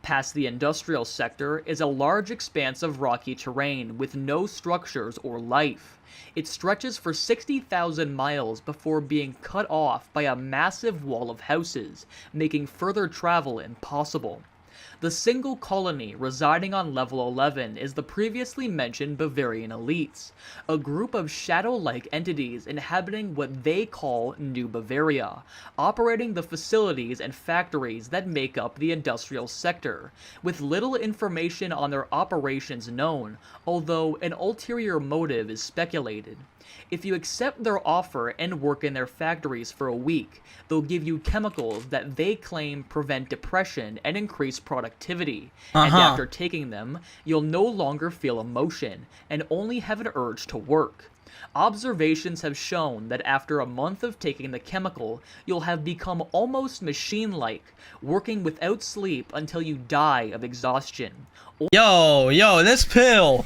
Past the industrial sector is a large expanse of rocky terrain with no structures or life. It stretches for 60,000 miles before being cut off by a massive wall of houses, making further travel impossible. The single colony residing on level 11 is the previously mentioned Bavarian Elites, a group of shadow-like entities inhabiting what they call New Bavaria, operating the facilities and factories that make up the industrial sector, with little information on their operations known, although an ulterior motive is speculated. If you accept their offer and work in their factories for a week, they'll give you chemicals that they claim prevent depression and increase productivity, and after taking them, you'll no longer feel emotion, and only have an urge to work. Observations have shown that after a month of taking the chemical, you'll have become almost machine-like, working without sleep until you die of exhaustion. Yo, this pill.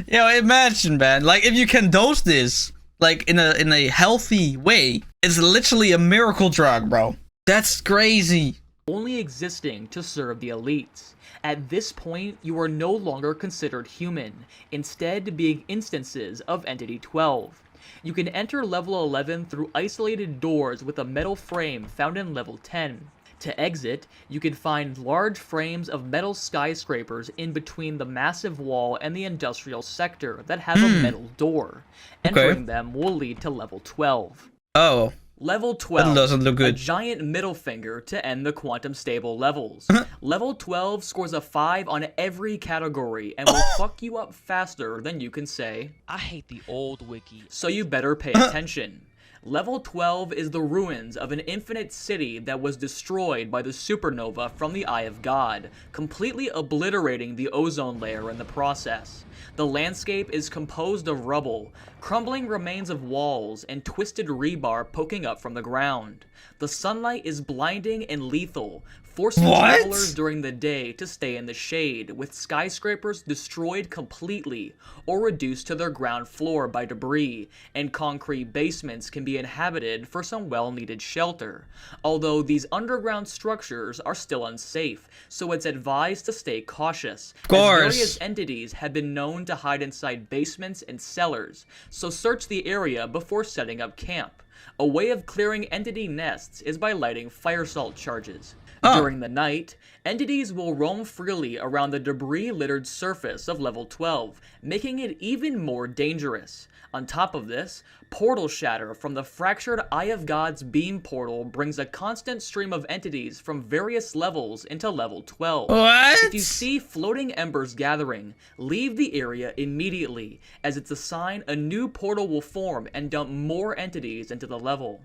Yo, imagine, man. Like, if you can dose this, like, in a healthy way, it's literally a miracle drug, bro. That's crazy. Only existing to serve the elites. At this point, you are no longer considered human, instead being instances of Entity 12. You can enter level 11 through isolated doors with a metal frame found in level 10. To exit, you can find large frames of metal skyscrapers in between the massive wall and the industrial sector that have a metal door. Entering them will lead to level 12. Oh. Level 12, That doesn't look good. a giant middle finger to end the quantum stable levels. Level 12 scores a 5 on every category and will fuck you up faster than you can say, I hate the old wiki. so you better pay attention. Level 12 is the ruins of an infinite city that was destroyed by the supernova from the Eye of God, completely obliterating the ozone layer in the process. The landscape is composed of rubble, crumbling remains of walls, and twisted rebar poking up from the ground. The sunlight is blinding and lethal, forcing What? travelers during the day to stay in the shade, with skyscrapers destroyed completely or reduced to their ground floor by debris, and concrete basements can be inhabited for some well-needed shelter. Although these underground structures are still unsafe, so it's advised to stay cautious, Of course. as various entities have been known to hide inside basements and cellars, so search the area before setting up camp. A way of clearing entity nests is by lighting fire salt charges. During the night, entities will roam freely around the debris-littered surface of level 12, making it even more dangerous. On top of this, portal shatter from the fractured Eye of God's beam portal brings a constant stream of entities from various levels into level 12. What? If you see floating embers gathering, leave the area immediately, as it's a sign a new portal will form and dump more entities into the level.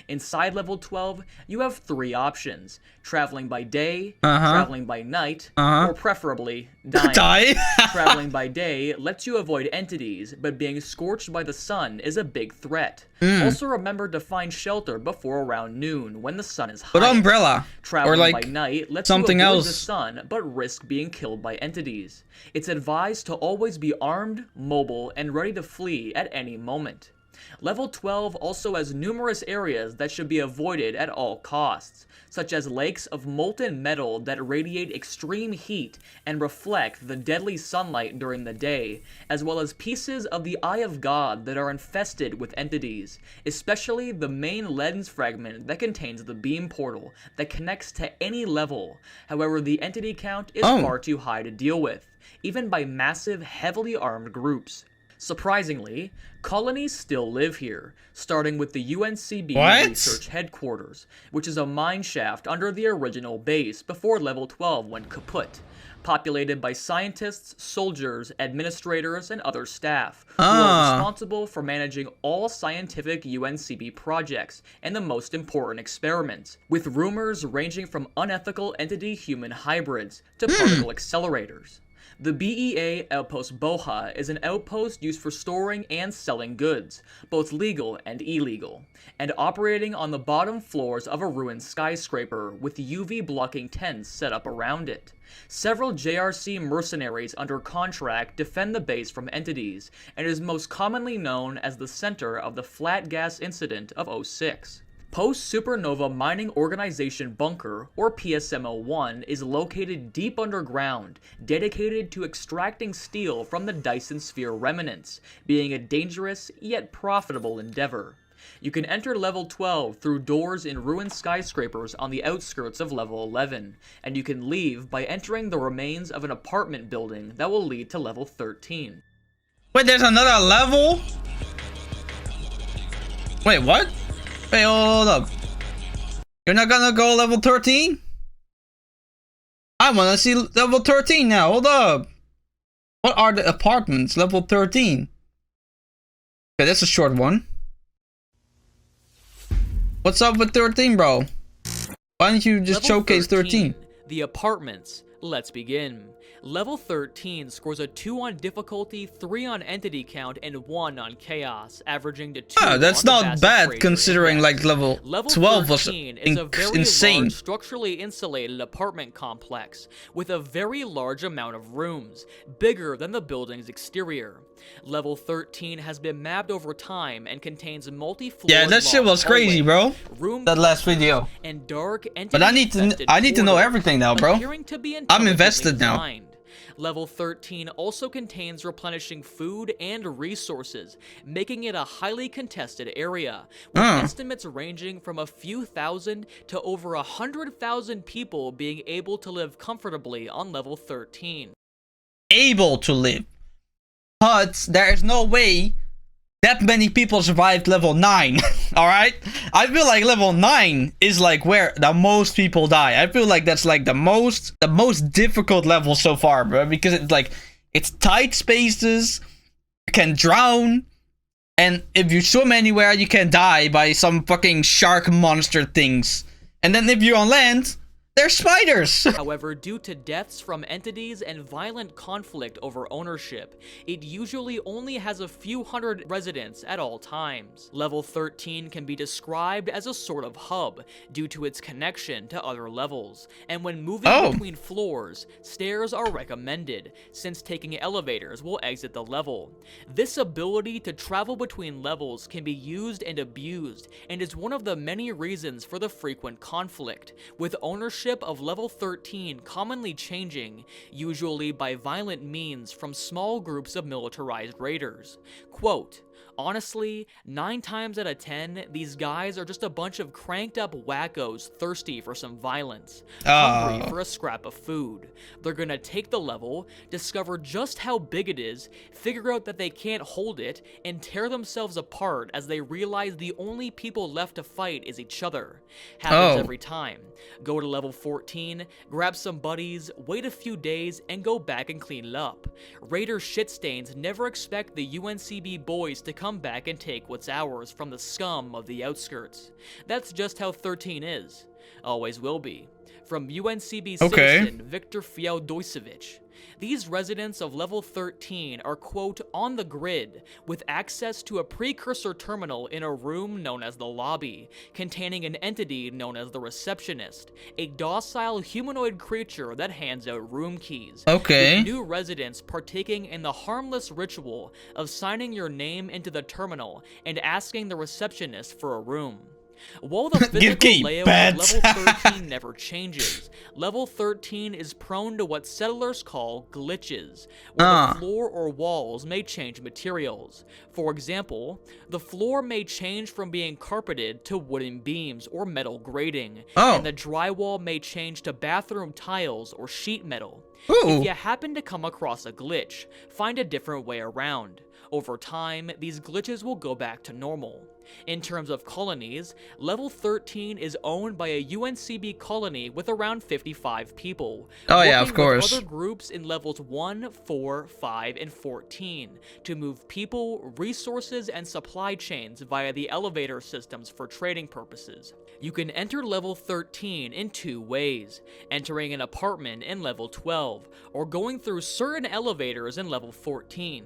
Inside level 12, you have 3 options: traveling by day, traveling by night, or preferably dying. Die. Traveling by day lets you avoid entities, but being scorched by the sun is a big threat. Also remember to find shelter before around noon, when the sun is high. Put umbrella. Traveling Or like by night lets something you avoid else. the sun, but risk being killed by entities. It's advised to always be armed, mobile, and ready to flee at any moment. Level 12 also has numerous areas that should be avoided at all costs, such as lakes of molten metal that radiate extreme heat and reflect the deadly sunlight during the day, as well as pieces of the Eye of God that are infested with entities, especially the main lens fragment that contains the beam portal that connects to any level. However, the entity count is far too high to deal with, even by massive, heavily armed groups. Surprisingly, colonies still live here, starting with the UNCB Research Headquarters, which is a mine shaft under the original base before level 12 went kaput, populated by scientists, soldiers, administrators, and other staff, who are responsible for managing all scientific UNCB projects and the most important experiments, with rumors ranging from unethical entity-human hybrids to particle accelerators. The BEA outpost Boha is an outpost used for storing and selling goods, both legal and illegal, and operating on the bottom floors of a ruined skyscraper with UV blocking tents set up around it. Several JRC mercenaries under contract defend the base from entities, and is most commonly known as the center of the flat gas incident of 06. Post-Supernova Mining Organization Bunker, or PSM-01, is located deep underground, dedicated to extracting steel from the Dyson Sphere remnants, being a dangerous yet profitable endeavor. You can enter level 12 through doors in ruined skyscrapers on the outskirts of level 11, and you can leave by entering the remains of an apartment building that will lead to level 13. Wait, there's another level? Wait, what? Wait, hold up. You're not gonna go level 13? I wanna see level 13 now, hold up. What are the apartments? Level 13. Okay, that's a short one. What's up with 13, bro? Why don't you just Level showcase 13? The apartments. Let's begin. Level 13 scores a 2 on difficulty, 3 on entity count, and 1 on chaos, averaging to 2 that's on the not Bassett bad Fraser considering Index. like level 12 was 13 is a very insane. large, structurally insulated apartment complex with a very large amount of rooms, bigger than the building's exterior. Level 13 has been mapped over time and contains multi-floor. Yeah, that shit was crazy, bro. That last video. And dark But I need to know everything now, bro. I'm invested now. Designed. Level 13 also contains replenishing food and resources, making it a highly contested area, with estimates ranging from a few thousand to over 100,000 people being able to live comfortably on level 13. Able to live. But there is no way that many people survived level 9. Alright? I feel like level 9 is like where the most people die. I feel like that's like the most difficult level so far, bro. Because it's like, it's tight spaces, you can drown, and if you swim anywhere, you can die by some fucking shark monster things. And then if you're on land, They're spiders! However, due to deaths from entities and violent conflict over ownership, it usually only has a few hundred residents at all times. Level 13 can be described as a sort of hub due to its connection to other levels, and when moving between floors, stairs are recommended, since taking elevators will exit the level. This ability to travel between levels can be used and abused, and is one of the many reasons for the frequent conflict, with ownership of level 13 commonly changing, usually by violent means from small groups of militarized raiders. Quote, honestly, 9 times out of 10, these guys are just a bunch of cranked up wackos thirsty for some violence, hungry for a scrap of food. They're gonna take the level, discover just how big it is, figure out that they can't hold it, and tear themselves apart as they realize the only people left to fight is each other. Happens every time. Go to level 14, grab some buddies, wait a few days, and go back and clean it up. Raider shitstains never expect the UNCB boys to come back and take what's ours from the scum of the outskirts. That's just how 13 is. Always will be. From UNCB citizen Viktor Feodosevich. These residents of level 13 are, quote, on the grid, with access to a precursor terminal in a room known as the lobby, containing an entity known as the receptionist, a docile humanoid creature that hands out room keys. With new residents partaking in the harmless ritual of signing your name into the terminal and asking the receptionist for a room. While the physical layout of level 13 never changes, level 13 is prone to what settlers call glitches, where the floor or walls may change materials. For example, the floor may change from being carpeted to wooden beams or metal grating, and the drywall may change to bathroom tiles or sheet metal. If you happen to come across a glitch, find a different way around. Over time, these glitches will go back to normal. In terms of colonies, level 13 is owned by a UNCB colony with around 55 people. Of course. With other groups in levels 1, 4, 5, and 14 to move people, resources, and supply chains via the elevator systems for trading purposes. You can enter level 13 in 2 ways, entering an apartment in level 12, or going through certain elevators in level 14.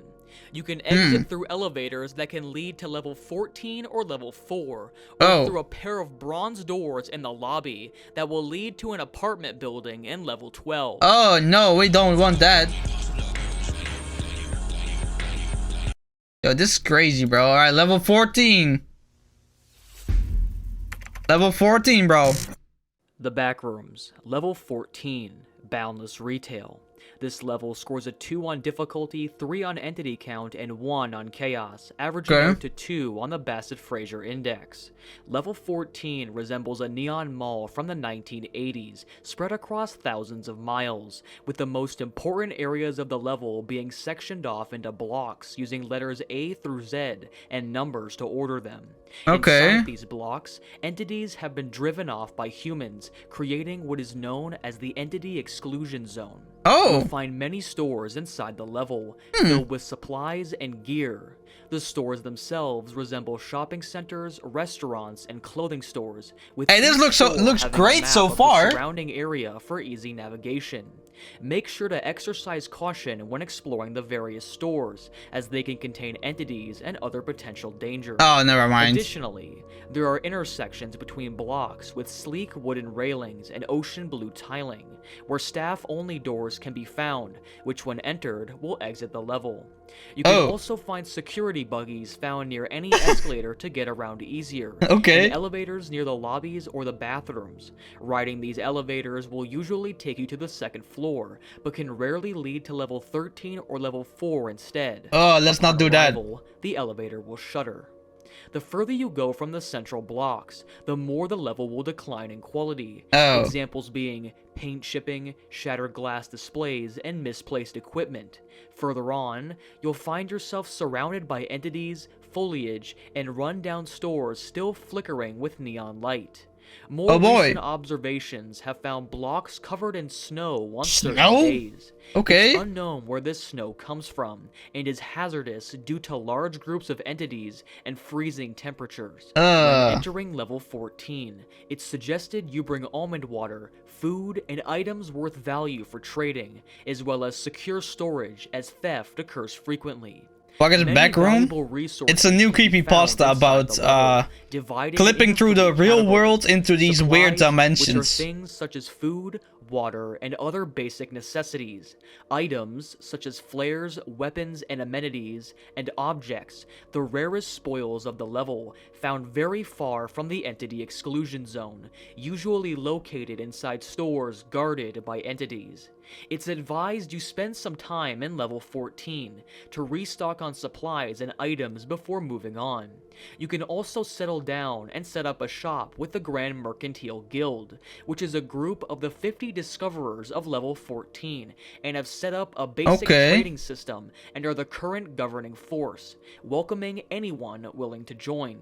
You can exit through elevators that can lead to level 14 or level 4, or through a pair of bronze doors in the lobby that will lead to an apartment building in level 12. Oh no, we don't want that. Yo, this is crazy, bro. Alright, level 14. Level 14, bro. The Backrooms, level 14, Boundless Retail. This level scores a 2 on difficulty, 3 on entity count, and 1 on chaos, averaging out to 2 on the Bassett-Fraser Index. Level 14 resembles a neon mall from the 1980s, spread across thousands of miles, with the most important areas of the level being sectioned off into blocks using letters A through Z and numbers to order them. Inside these blocks, entities have been driven off by humans, creating what is known as the Entity Exclusion Zone. You'll find many stores inside the level, filled with supplies and gear. The stores themselves resemble shopping centers, restaurants, and clothing stores. With this looks great so far. The surrounding area for easy navigation. Make sure to exercise caution when exploring the various stores, as they can contain entities and other potential dangers. Oh, never mind. Additionally, there are intersections between blocks with sleek wooden railings and ocean blue tiling, where staff-only doors can be found, which when entered will exit the level. You can also find security buggies found near any escalator to get around easier, and elevators near the lobbies or the bathrooms. Riding these elevators will usually take you to the second floor, but can rarely lead to level 13 or level 4 instead. Let's not do that. The elevator will shutter. The further you go from the central blocks, the more the level will decline in quality. Examples being paint chipping, shattered glass displays, and misplaced equipment. Further on, you'll find yourself surrounded by entities, foliage, and run-down stores still flickering with neon light. More Oh boy. recent observations have found blocks covered in snow on certain Snow? days. Okay. It's unknown where this snow comes from and is hazardous due to large groups of entities and freezing temperatures. When entering level 14, it's suggested you bring almond water, food, and items worth value for trading, as well as secure storage as theft occurs frequently. Bucket's Many back room? valuable resources It's a new can be found creepypasta inside about the level, divided clipping into through the three real categories. world into these weird Supplies, dimensions. which are things such as food, water, and other basic necessities. Items such as flares, weapons, and amenities, and objects, the rarest spoils of the level, found very far from the entity exclusion zone, usually located inside stores guarded by entities. It's advised you spend some time in level 14 to restock on supplies and items before moving on. You can also settle down and set up a shop with the Grand Mercantile Guild, which is a group of the 50 discoverers of level 14 and have set up a basic trading system and are the current governing force, welcoming anyone willing to join.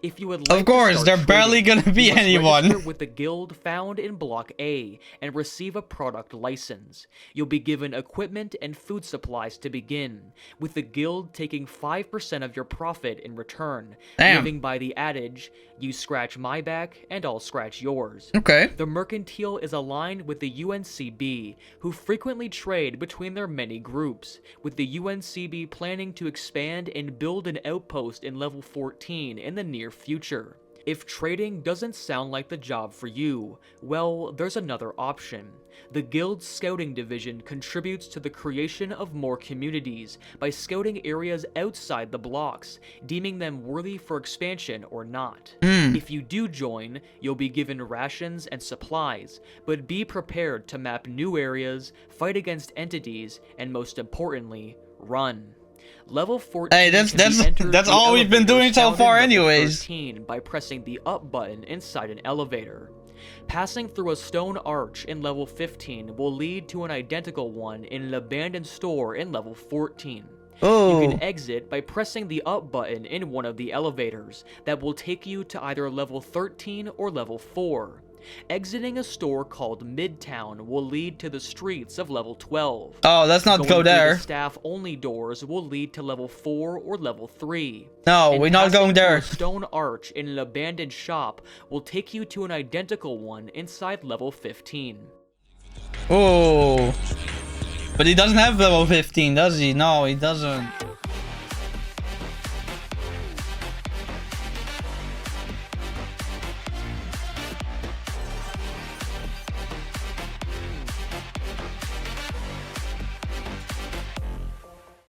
If you would like of course, to start there barely trading, gonna be you must anyone. register with the guild found in Block A and receive a product license. You'll be given equipment and food supplies to begin, with the guild taking 5% of your profit in return, living by the adage, you scratch my back and I'll scratch yours. Okay. The Mercantile is aligned with the UNCB, who frequently trade between their many groups, with the UNCB planning to expand and build an outpost in level 14 in the near future. If trading doesn't sound like the job for you, well, there's another option. The Guild's scouting division contributes to the creation of more communities by scouting areas outside the blocks, deeming them worthy for expansion or not. If you do join, you'll be given rations and supplies, but be prepared to map new areas, fight against entities, and most importantly, run. Level 14 Hey, that's all we've been doing so far anyways. 13 by pressing the up button inside an elevator. Passing through a stone arch in level 15 will lead to an identical one in an abandoned store in level 14. You can exit by pressing the up button in one of the elevators that will take you to either level 13 or level 4. Exiting a store called Midtown will lead to the streets of level 12. Oh, let's not go there. The staff-only doors will lead to level 4 or level 3. No, we're not going there. A stone arch in an abandoned shop will take you to an identical one inside level 15. Oh. But he doesn't have level 15, does he? No, he doesn't.